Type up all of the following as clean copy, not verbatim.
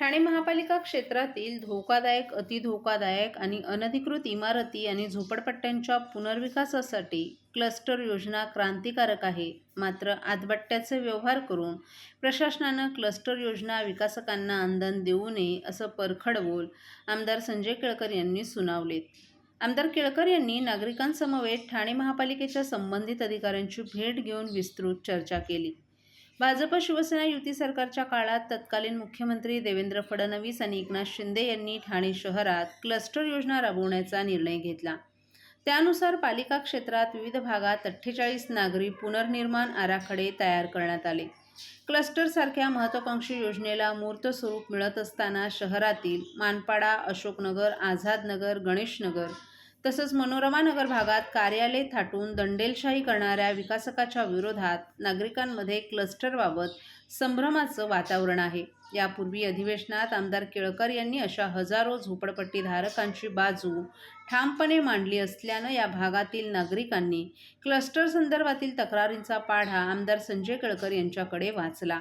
ठाणे महापालिका क्षेत्रातील धोकादायक, अतिधोकादायक आणि अनधिकृत इमारती आणि झोपडपट्ट्यांच्या पुनर्विकासासाठी क्लस्टर योजना क्रांतिकारक आहे. मात्र आतबट्ट्याचे व्यवहार करून प्रशासनानं क्लस्टर योजना विकासकांना अनुदान देऊ नये असं परखड बोल आमदार संजय केळकर यांनी सुनावलेत. आमदार केळकर यांनी नागरिकांसमवेत ठाणे महापालिकेच्या संबंधित अधिकाऱ्यांची भेट घेऊन विस्तृत चर्चा केली. भाजप शिवसेना युती सरकारच्या काळात तत्कालीन मुख्यमंत्री देवेंद्र फडणवीस आणि एकनाथ शिंदे यांनी ठाणे शहरात क्लस्टर योजना राबवण्याचा निर्णय घेतला. त्यानुसार पालिका क्षेत्रात विविध भागात 48 नागरी पुनर्निर्माण आराखडे तयार करण्यात आले. क्लस्टरसारख्या महत्त्वाकांक्षी योजनेला मूर्त स्वरूप मिळत असताना शहरातील मानपाडा, अशोकनगर, आझादनगर, गणेशनगर तसंच मनोरमा नगर भागात कार्यालय थाटून दंडेलशाही करणाऱ्या विकासकाच्या विरोधात नागरिकांमध्ये क्लस्टरबाबत संभ्रमाचं वातावरण आहे. यापूर्वी अधिवेशनात आमदार केळकर यांनी अशा हजारो झोपडपट्टीधारकांची बाजू ठामपणे मांडली असल्यानं या भागातील नागरिकांनी क्लस्टर संदर्भातील तक्रारींचा पाढा आमदार संजय केळकर यांच्याकडे वाचला.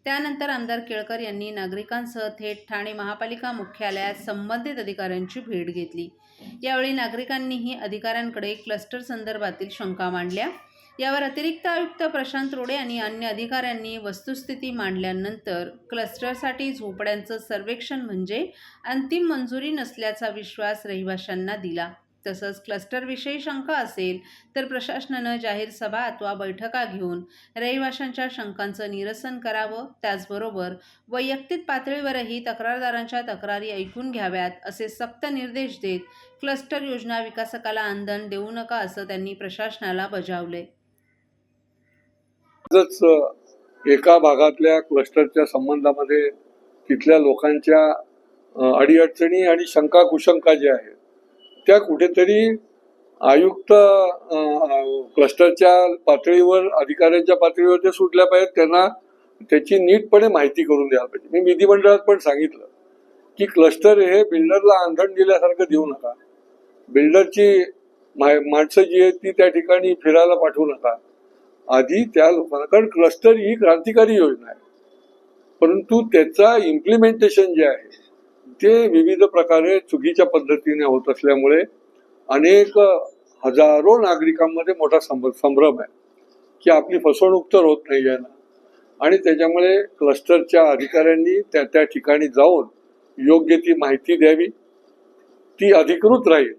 त्यानंतर आमदार केळकर यांनी नागरिकांसह थेट ठाणे महापालिका मुख्यालयात संबंधित अधिकाऱ्यांची भेट घेतली. यावेळी नागरिकांनीही अधिकाऱ्यांकडे क्लस्टर संदर्भातील शंका मांडल्या. यावर अतिरिक्त आयुक्त प्रशांत रोडे आणि अन्य अधिकाऱ्यांनी वस्तुस्थिती मांडल्यानंतर क्लस्टरसाठी झोपड्यांचं सर्वेक्षण म्हणजे अंतिम मंजुरी नसल्याचा विश्वास रहिवाशांना दिला. तसंच क्लस्टरविषयी शंका असेल तर प्रशासनानं जाहीर सभा अथवा बैठका घेऊन रहिवाशांच्या शंकांचं निरसन करावं. त्याचबरोबर वैयक्तिक पातळीवरही तक्रारदारांच्या तक्रारी ऐकून घ्याव्यात असे सक्त निर्देश देत क्लस्टर योजना विकासकाला अनुदान देऊ नका असं त्यांनी प्रशासनाला बजावलंय. एका भागातल्या क्लस्टरच्या संबंधामध्ये तिथल्या लोकांच्या अडीअडचणी आणि शंका कुशंका ज्या आहेत त्या कुठेतरी आयुक्त क्लस्टरच्या पातळीवर अधिकाऱ्यांच्या पातळीवर ते सुटल्या पाहिजेत. त्यांना त्याची नीटपणे माहिती करून द्यायला पाहिजे. मी विधिमंडळात पण सांगितलं की क्लस्टर हे बिल्डरला आंधण दिल्यासारखं देऊ नका. बिल्डरची माणसं जी आहेत ती त्या ठिकाणी फिरायला पाठवू नका. आधी त्या लोकांना, कारण क्लस्टर ही क्रांतिकारी योजना आहे, परंतु त्याचा इम्प्लिमेंटेशन जे आहे ते विविध प्रकारे चुकीच्या पद्धतीने होत असल्यामुळे अनेक हजारो नागरिकांमध्ये मोठा संभ्रम आहे की आपली फसवणूक तर होत नाही आहे ना. आणि त्याच्यामुळे क्लस्टरच्या अधिकाऱ्यांनी त्या ठिकाणी जाऊन योग्य ती माहिती द्यावी, ती अधिकृत राहील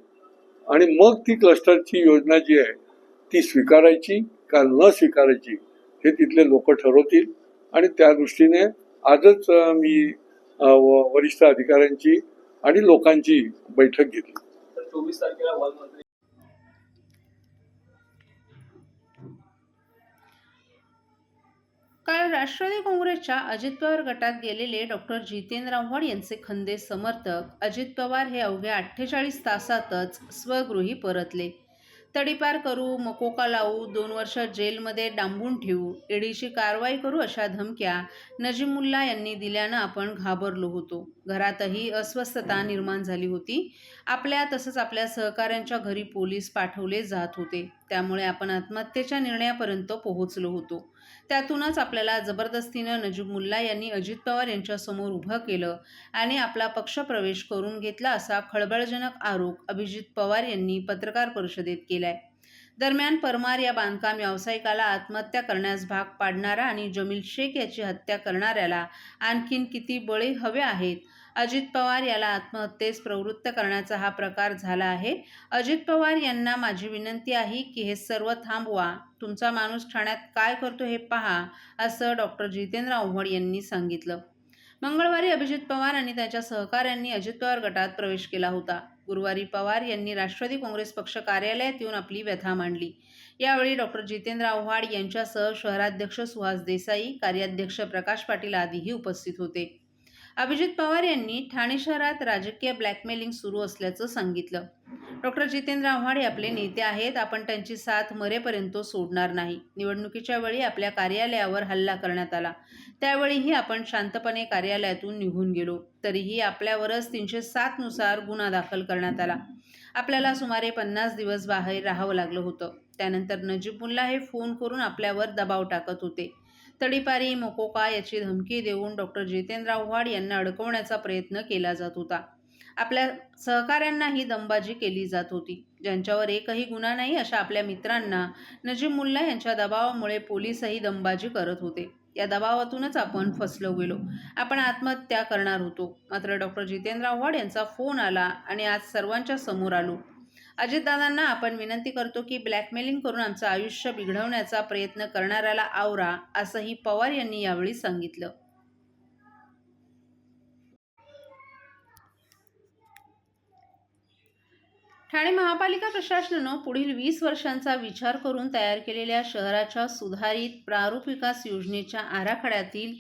आणि मग ती क्लस्टरची योजना जी आहे ती स्वीकारायची का न स्वीकारायची हे तिथले लोक ठरवतील. आणि त्या दृष्टीने आजच मी वरिष्ठ अधिकाऱ्यांची आणि लोकांची बैठक घेतली. 24 तारखेला काल राष्ट्रवादी काँग्रेसच्या अजित पवार गटात गेलेले डॉक्टर जितेंद्र आव्हाड यांचे खंदे समर्थक अजित पवार हे अवघ्या 48 तासातच स्वगृही परतले. तडीपार करू, मकोका लावू, 2 वर्ष जेलमध्ये डांबून ठेवू, ईडीची कारवाई करू अशा धमक्या नजीमुल्ला यांनी दिल्यानं आपण घाबरलो होतो. घरातही अस्वस्थता निर्माण झाली होती. आपल्या तसंच आपल्या सहकाऱ्यांच्या घरी पोलीस पाठवले जात होते. त्यामुळे आपण आत्महत्येच्या निर्णयापर्यंत पोहोचलो होतो. त्यातूनच आपल्याला जबरदस्तीनं नजीमुल्ला यांनी अजित पवार यांच्यासमोर उभं केलं आणि आपला पक्षप्रवेश करून घेतला असा खळबळजनक आरोप अभिजित पवार यांनी पत्रकार परिषदेत केलाय. दरम्यान परमार या बांधकाम व्यावसायिकाला आत्महत्या करण्यास भाग पाडणारा आणि जमील शेख याची हत्या करणाऱ्याला आणखीन किती बळी हवे आहेत? अजित पवार याला आत्महत्येस प्रवृत्त करण्याचा हा प्रकार झाला आहे. अजित पवार यांना माझी विनंती आहे की हे सर्व थांबवा. तुमचा माणूस ठाण्यात काय करतो हे पहा, असं डॉक्टर जितेंद्र आव्हाड यांनी सांगितलं. मंगळवारी अभिजित पवार आणि त्यांच्या सहकाऱ्यांनी अजित पवार गटात प्रवेश केला होता. गुरुवारी पवार यांनी राष्ट्रवादी काँग्रेस पक्ष कार्यालयात येऊन आपली व्यथा मांडली. यावेळी डॉक्टर जितेंद्र आव्हाड यांच्यासह शहराध्यक्ष सुहास देसाई, कार्याध्यक्ष प्रकाश पाटील आदीही उपस्थित होते. अभिजित पवार यांनी ठाणे शहरात राजकीय ब्लॅकमेलिंग सुरू असल्याचं सांगितलं. डॉक्टर जितेंद्र आव्हाड हे आपले नेते आहेत. आपण त्यांची साथ मरेपर्यंत सोडणार नाही. निवडणुकीच्या वेळी आपल्या कार्यालयावर हल्ला करण्यात आला. त्यावेळीही आपण शांतपणे कार्यालयातून निघून गेलो. तरीही आपल्यावरच 307 नुसार गुन्हा दाखल करण्यात आला. आपल्याला सुमारे 50 दिवस बाहेर राहावं लागलं होतं. त्यानंतर नजीमुल्ला हे फोन करून आपल्यावर दबाव टाकत होते. तडीपारी मोकोका याची धमकी देऊन डॉक्टर जितेंद्र आव्हाड यांना अडकवण्याचा प्रयत्न केला जात होता. आपल्या सहकाऱ्यांनाही दमबाजी केली जात होती. ज्यांच्यावर एकही गुन्हा नाही अशा आपल्या मित्रांना नजीब मुल्ला यांच्या दबावामुळे पोलीसही दमबाजी करत होते. या दबावातूनच आपण फसलो गेलो. आपण आत्महत्या करणार होतो. मात्र डॉक्टर जितेंद्र आव्हाड यांचा फोन आला आणि आज सर्वांच्या समोर आलो. अजितदादांना आपण विनंती करतो की ब्लॅकमेलिंग करून आमचं आयुष्य बिघडवण्याचा प्रयत्न करणाऱ्याला आवरा, असंही पवार यांनी यावेळी सांगितलं. ठाणे महापालिका प्रशासनानं पुढील 20 वर्षांचा विचार करून तयार केलेल्या शहराच्या सुधारित प्रारूप विकास योजनेच्या आराखड्यातील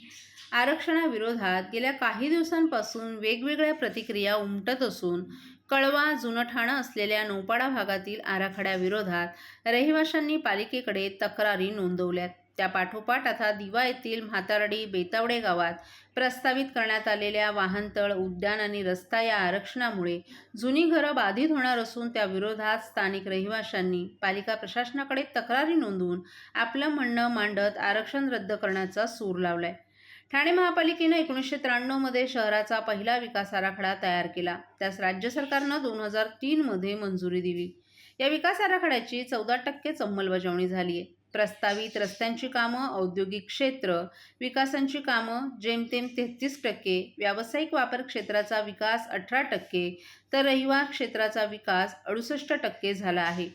आरक्षणाविरोधात गेल्या काही दिवसांपासून वेगवेगळ्या प्रतिक्रिया उमटत असून कळवा जुनं ठाणं असलेल्या नौपाडा भागातील आराखड्याविरोधात रहिवाशांनी पालिकेकडे तक्रारी नोंदवल्यात. त्यापाठोपाठ आता दिवा येथील म्हातारडी बेतावडे गावात प्रस्तावित करण्यात आलेल्या वाहनतळ, उद्यान आणि रस्ता या आरक्षणामुळे जुनी घरं बाधित होणार असून त्याविरोधात स्थानिक रहिवाशांनी पालिका प्रशासनाकडे तक्रारी नोंदवून आपलं म्हणणं मांडत आरक्षण रद्द करण्याचा सूर लावलाय. ठाणे महापालिकेनं 1993 मध्ये शहराचा पहिला विकास आराखडा तयार केला. त्यास राज्य सरकारनं 2003 मध्ये मंजुरी दिली. या विकास आराखड्याची 14% अंमलबजावणी झाली आहे. प्रस्तावित रस्त्यांची कामं, औद्योगिक क्षेत्र विकासांची कामं जेमतेम 33%, व्यावसायिक वापर क्षेत्राचा विकास 18%, तर रहिवास क्षेत्राचा विकास 68% झाला आहे.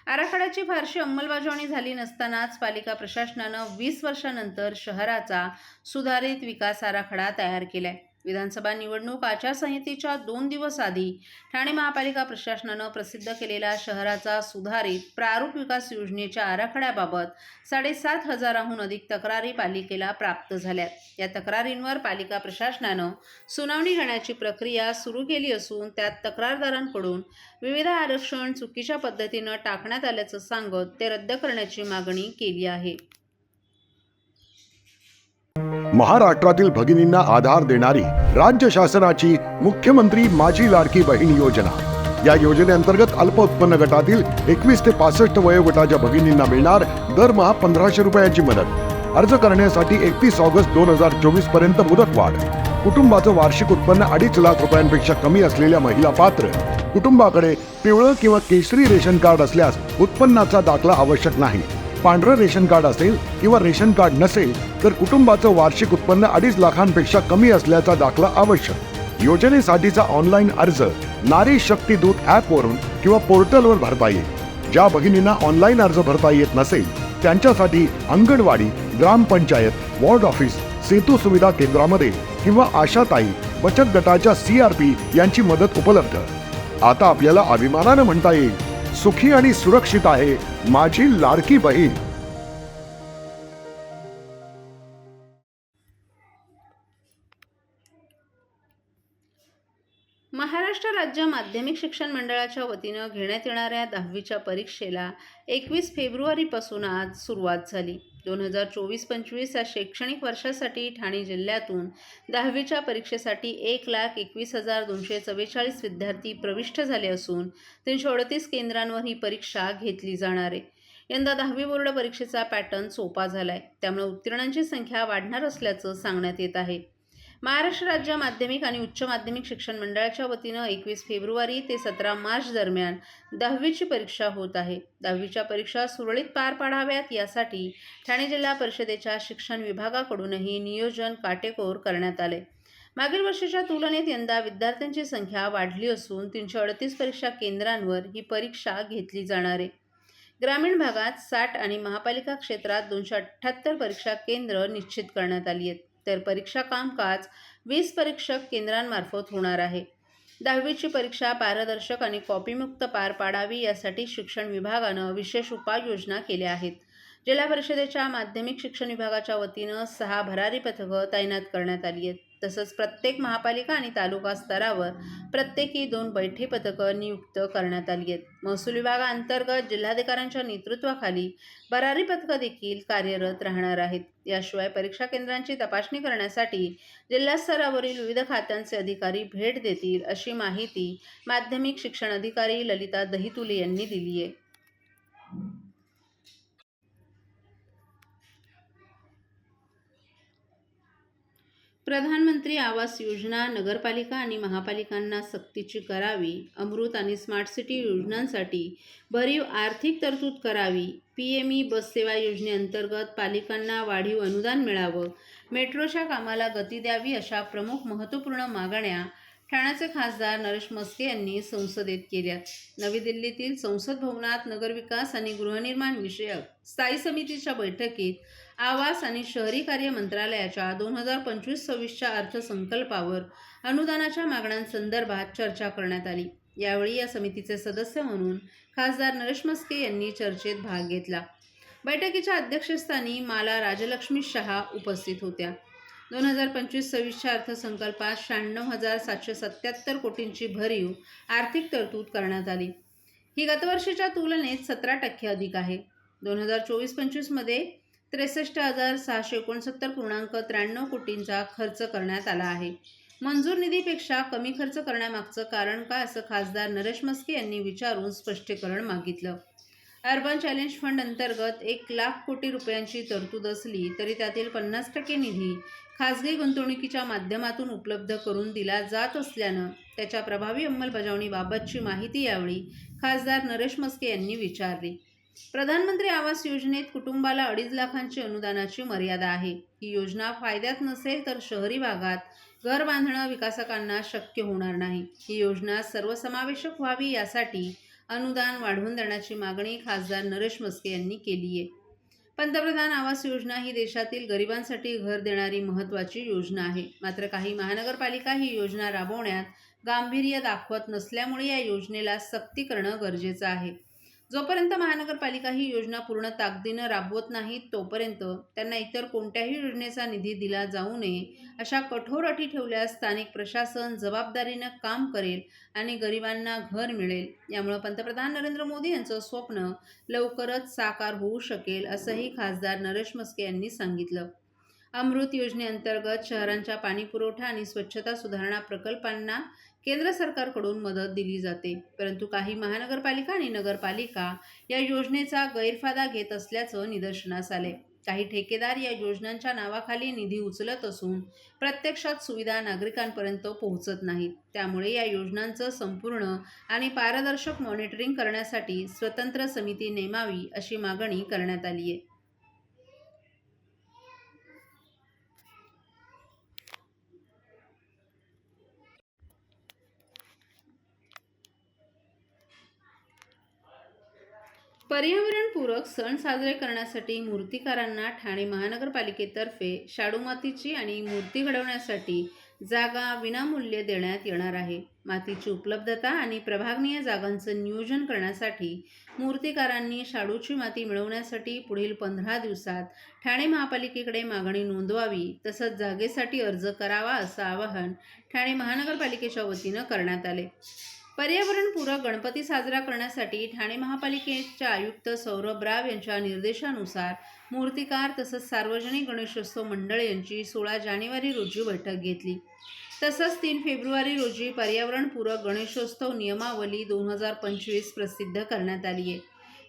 आराखड्याची फारशी अंमलबजावणी झाली नसतानाच पालिका प्रशासनानं 20 वर्षांनंतर शहराचा सुधारित विकास आराखडा तयार केलाय. विधानसभा निवडणूक आचारसंहितेच्या 2 दिवस आधी ठाणे महापालिका प्रशासनानं प्रसिद्ध केलेल्या शहराचा सुधारित प्रारूप विकास योजनेच्या आराखड्याबाबत 7,500हून अधिक तक्रारी पालिकेला प्राप्त झाल्यात. या तक्रारींवर पालिका प्रशासनानं सुनावणी घेण्याची प्रक्रिया सुरू केली असून त्यात तक्रारदारांकडून विविध आरक्षण चुकीच्या पद्धतीनं टाकण्यात आल्याचं सांगत ते रद्द करण्याची मागणी केली आहे. महाराष्ट्रातील भगिनींना आधार देणारी राज्य शासनाची मुख्यमंत्री माझी लाडकी बहीण योजना. या योजनेअंतर्गत अल्प उत्पन्न गटातील 21 ते 65 वयोगटाच्या भगिनींना मिळणार दरमहा 1,500 रुपयांची मदत. अर्ज करण्यासाठी 31 ऑगस्ट 2024 पर्यंत मुदतवाढ. कुटुंबाचं वार्षिक उत्पन्न 2.5 लाख रुपयांपेक्षा कमी असलेल्या महिला पात्र. कुटुंबाकडे पिवळं किंवा केशरी रेशन कार्ड असल्यास उत्पन्नाचा दाखला आवश्यक नाही. पांढरं रेशन कार्ड असेल किंवा रेशन कार्ड नसेल तर कुटुंबाचं वार्षिक उत्पन्न 2.5 लाखांपेक्षा कमी असल्याचा दाखला आवश्यक. योजनेसाठीचा ऑनलाईन अर्ज नारी शक्ती दूत ॲपवरून किंवा पोर्टलवर भरता येईल. ज्या भगिनींना ऑनलाईन अर्ज भरता येत नसेल त्यांच्यासाठी अंगणवाडी, ग्रामपंचायत, वॉर्ड ऑफिस, सेतू सुविधा केंद्रामध्ये किंवा आशाताई बचत गटाच्या CRP यांची मदत उपलब्ध. आता आपल्याला अभिमानानं म्हणता येईल, सुखी आणि सुरक्षित आहे माझी लाडकी बहीण. महाराष्ट्र राज्य माध्यमिक शिक्षण मंडळाच्या वतीनं घेण्यात येणाऱ्या 10वीच्या परीक्षेला 21 फेब्रुवारीपासून आज सुरुवात झाली. 2024-25 या शैक्षणिक वर्षासाठी ठाणे जिल्ह्यातून 10वीच्या परीक्षेसाठी 1,21,244 विद्यार्थी प्रविष्ट झाले असून 338 केंद्रांवर ही परीक्षा घेतली जाणार आहे. यंदा 10वी बोर्ड परीक्षेचा पॅटर्न सोपा झालाय, त्यामुळे उत्तीर्णांची संख्या वाढणार असल्याचं सांगण्यात येत आहे. महाराष्ट्र राज्य माध्यमिक आणि उच्च माध्यमिक शिक्षण मंडळाच्या वतीनं 21 फेब्रुवारी ते 17 मार्च दरम्यान 10वीची परीक्षा होत आहे. 10वीच्या परीक्षा सुरळीत पार पाडाव्यात यासाठी ठाणे जिल्हा परिषदेच्या शिक्षण विभागाकडूनही नियोजन काटेकोर करण्यात आले. मागील वर्षीच्या तुलनेत यंदा विद्यार्थ्यांची संख्या वाढली असून 338 परीक्षा केंद्रांवर ही परीक्षा घेतली जाणार आहे. ग्रामीण भागात 60 आणि महापालिका क्षेत्रात 278 परीक्षा केंद्र निश्चित करण्यात आली आहेत. तर परीक्षा कामकाज 20 परीक्षक केंद्रांमार्फत होणार आहे. 10वीची परीक्षा पारदर्शक आणि कॉपीमुक्त पार पाडावी यासाठी शिक्षण विभागानं विशेष उपाययोजना केल्या आहेत. जिल्हा परिषदेच्या माध्यमिक शिक्षण विभागाच्या वतीनं 6 भरारी पथकं तैनात करण्यात आली आहेत. तसंच प्रत्येक महापालिका आणि तालुका स्तरावर प्रत्येकी 2 बैठी पथकं नियुक्त करण्यात आली आहेत. महसूल विभागाअंतर्गत जिल्हाधिकाऱ्यांच्या नेतृत्वाखाली भरारी पथकं देखील कार्यरत राहणार आहेत. याशिवाय परीक्षा केंद्रांची तपासणी करण्यासाठी जिल्हा स्तरावरील विविध खात्यांचे अधिकारी भेट देतील अशी माहिती माध्यमिक शिक्षण अधिकारी ललिता दहितुले यांनी दिली आहे. प्रधानमंत्री आवास योजना नगरपालिका आणि महापालिकांना सक्तीची करावी. अमृत आणि स्मार्ट सिटी योजनांसाठी भरीव आर्थिक तरतूद करावी. PME बस सेवा योजनेअंतर्गत पालिकांना वाढीव अनुदान मिळावं. मेट्रोच्या कामाला गती द्यावी अशा प्रमुख महत्त्वपूर्ण मागण्या ठाण्याचे खासदार नरेश म्हस्के यांनी संसदेत केल्या. नवी दिल्लीतील संसद भवनात नगरविकास आणि गृहनिर्माण विषयक स्थायी समितीच्या बैठकीत आवास आणि शहरी कार्य मंत्रालयाच्या 2025-26च्या अर्थसंकल्पावर अनुदानाच्या मागण्यांसंदर्भात चर्चा करण्यात आली. यावेळी या समितीचे सदस्य म्हणून खासदार नरेश म्हस्के यांनी चर्चेत भाग घेतला. बैठकीच्या अध्यक्षस्थानी माला राजलक्ष्मी शहा उपस्थित होत्या. 2025-26च्या अर्थसंकल्पात 96,777 कोटींची भरीव आर्थिक तरतूद करण्यात आली. ही गतवर्षीच्या तुलनेत 17% अधिक आहे. 2024-25 मध्ये 63,669.93 कोटींचा खर्च करण्यात आला आहे. मंजूर निधीपेक्षा कमी खर्च करण्यामागचं कारण काय, असं खासदार नरेश म्हस्के यांनी विचारून स्पष्टीकरण मागितलं. अर्बन चॅलेंज फंड अंतर्गत 1,00,000 कोटी रुपयांची तरतूद असली तरी त्यातील 50% निधी खासगी गुंतवणुकीच्या माध्यमातून उपलब्ध करून दिला जात असल्यानं त्याच्या प्रभावी अंमलबजावणीबाबतची माहिती यावेळी खासदार नरेश म्हस्के यांनी विचारली. प्रधानमंत्री आवास योजनेत कुटुंबाला 2.5 लाखांची अनुदानाची मर्यादा आहे. ही योजना फायद्यात नसेल तर शहरी भागात घर बांधणं विकासकांना शक्य होणार नाही. ही योजना सर्वसमावेशक व्हावी यासाठी अनुदान वाढवून देण्याची मागणी खासदार नरेश म्हस्के यांनी केली आहे. पंतप्रधान आवास योजना ही देशातील गरिबांसाठी घर देणारी महत्त्वाची योजना आहे. मात्र काही महानगरपालिका ही योजना राबवण्यात गांभीर्य दाखवत नसल्यामुळे या योजनेला सक्ती करणं गरजेचं आहे. जोपर्यंत महानगरपालिका ही योजना पूर्ण ताकदीनं राबवत नाहीत तोपर्यंत त्यांना इतर कोणत्याही योजनेचा निधी दिला जाऊ नये अशा कठोर अटी ठेवल्यास स्थानिक प्रशासन जबाबदारीनं काम करेल आणि गरिबांना घर मिळेल. यामुळे पंतप्रधान नरेंद्र मोदी यांचं स्वप्न लवकरच साकार होऊ शकेल, असंही खासदार नरेश म्हस्के यांनी सांगितलं. अमृत योजनेअंतर्गत शहरांच्या पाणीपुरवठा आणि स्वच्छता सुधारणा प्रकल्पांना केंद्र सरकारकडून मदत दिली जाते. परंतु काही महानगरपालिका आणि नगरपालिका या योजनेचा गैरफायदा घेत असल्याचं निदर्शनास आले. काही ठेकेदार या योजनांच्या नावाखाली निधी उचलत असून प्रत्यक्षात सुविधा नागरिकांपर्यंत पोहोचत नाहीत. त्यामुळे या योजनांचं संपूर्ण आणि पारदर्शक मॉनिटरिंग करण्यासाठी स्वतंत्र समिती नेमावी अशी मागणी करण्यात आली आहे. पर्यावरणपूरक सण साजरे करण्यासाठी मूर्तिकारांना ठाणे महानगरपालिकेतर्फे शाडू मातीची आणि मूर्ती घडवण्यासाठी जागा विनामूल्य देण्यात येणार आहे. मातीची उपलब्धता आणि प्रभागनीय जागांचं नियोजन करण्यासाठी मूर्तिकारांनी शाडूची माती मिळवण्यासाठी पुढील 15 दिवसात ठाणे महापालिकेकडे मागणी नोंदवावी, तसंच जागेसाठी अर्ज करावा असं आवाहन ठाणे महानगरपालिकेच्या वतीनं करण्यात आले. पर्यावरणपूरक गणपती साजरा करण्यासाठी ठाणे महापालिकेच्या आयुक्त सौरभ राव यांच्या निर्देशानुसार मूर्तिकार तसंच सार्वजनिक गणेशोत्सव मंडळ यांची 16 जानेवारी रोजी बैठक घेतली. तसंच 3 फेब्रुवारी रोजी पर्यावरणपूरक गणेशोत्सव नियमावली 2025 प्रसिद्ध करण्यात आली आहे.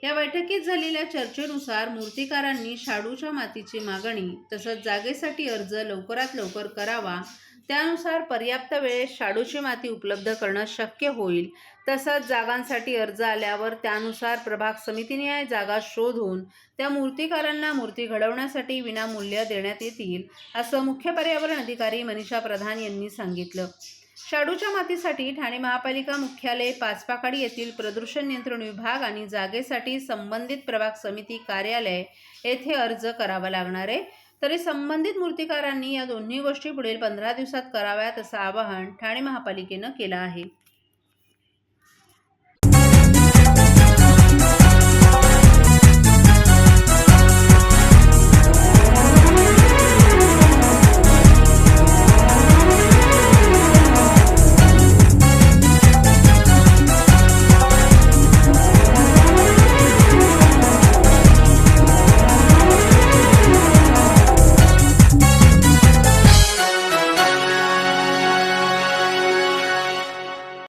या बैठकीत झालेल्या चर्चेनुसार मूर्तिकारांनी शाडूच्या मातीची मागणी तसंच जागेसाठी अर्ज लवकरात लवकर करावा. त्यानुसार पर्याप्त वेळेत शाडूची माती उपलब्ध करणं शक्य होईल. तसंच जागांसाठी अर्ज आल्यावर त्यानुसार प्रभाग समितीने जागा शोधून त्या मूर्तिकारांना मूर्ती घडवण्यासाठी विनामूल्य देण्यात येतील, असं मुख्य पर्यावरण अधिकारी मनीषा प्रधान यांनी सांगितलं. शाडूच्या मातीसाठी ठाणे महापालिका मुख्यालय पाचपाकाडी येथील प्रदूषण नियंत्रण विभाग आणि जागेसाठी संबंधित प्रभाग समिती कार्यालय येथे अर्ज करावा लागणार आहे. तरी संबंधित मूर्तिकारांनी या दोन्ही गोष्टी पुढील 15 दिवसात कराव्यात असं आवाहन ठाणे महापालिकेनं केलं आहे.